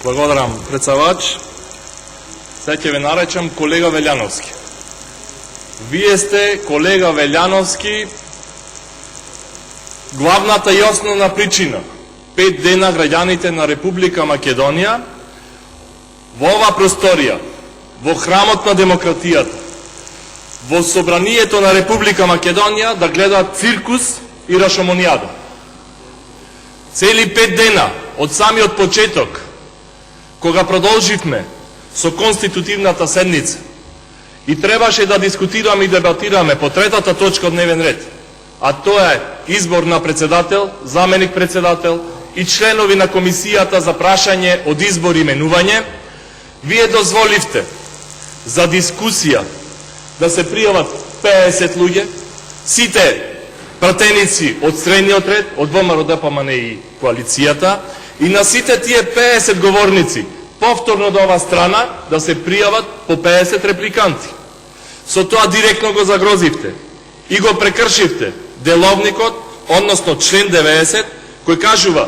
Благодарам, председавач. Сега ќе ве наречам колега Велјановски. Вие сте, колега Велјановски, главната и основна причина 5 дена граѓаните на Република Македонија во оваа просторија, во храмот на демократијата, во собранието на Република Македонија да гледаат циркус и рашомонијада. Цели 5 дена од самиот почеток, кога продолживме со конститутивната седница и требаше да дискутираме и дебатираме по третата точка од дневен ред, а тоа е избор на председател, заменик председател и членови на комисијата за прашање од избор и именување, вие дозволивте за дискусија да се пријават 50 луѓе, сите пратеници од средниот ред, од ВМРО, ДПМН и коалицијата, и на сите тие 50 говорници повторно до оваа страна да се пријават по 50 репликанти. Со тоа директно го загрозивте и го прекршивте деловникот, односно член 90, кој кажува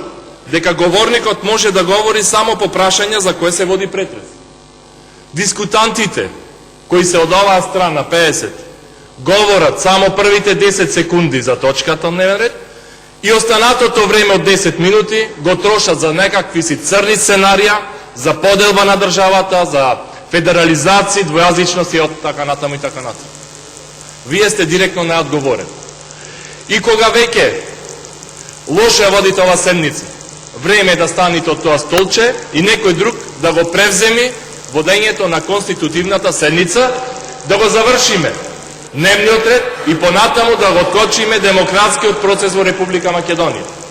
дека говорникот може да говори само по прашања за кои се води претрес. Дискутантите, кои се од оваа страна 50, говорат само првите 10 секунди за точката на дневен ред и останатото време од 10 минути го трошат за некакви си црни сценарија, за поделба на државата, за федерализација, двојазичност и така натаму и така натаму. Вие сте директно неодговорен. И кога веќе лоше водите оваа седница, време е да станете од тоа столче и некој друг да го превземи водењето на конститутивната седница, да го завршиме дневниот ред и понатаму да го откочиме демократскиот процес во Република Македонија.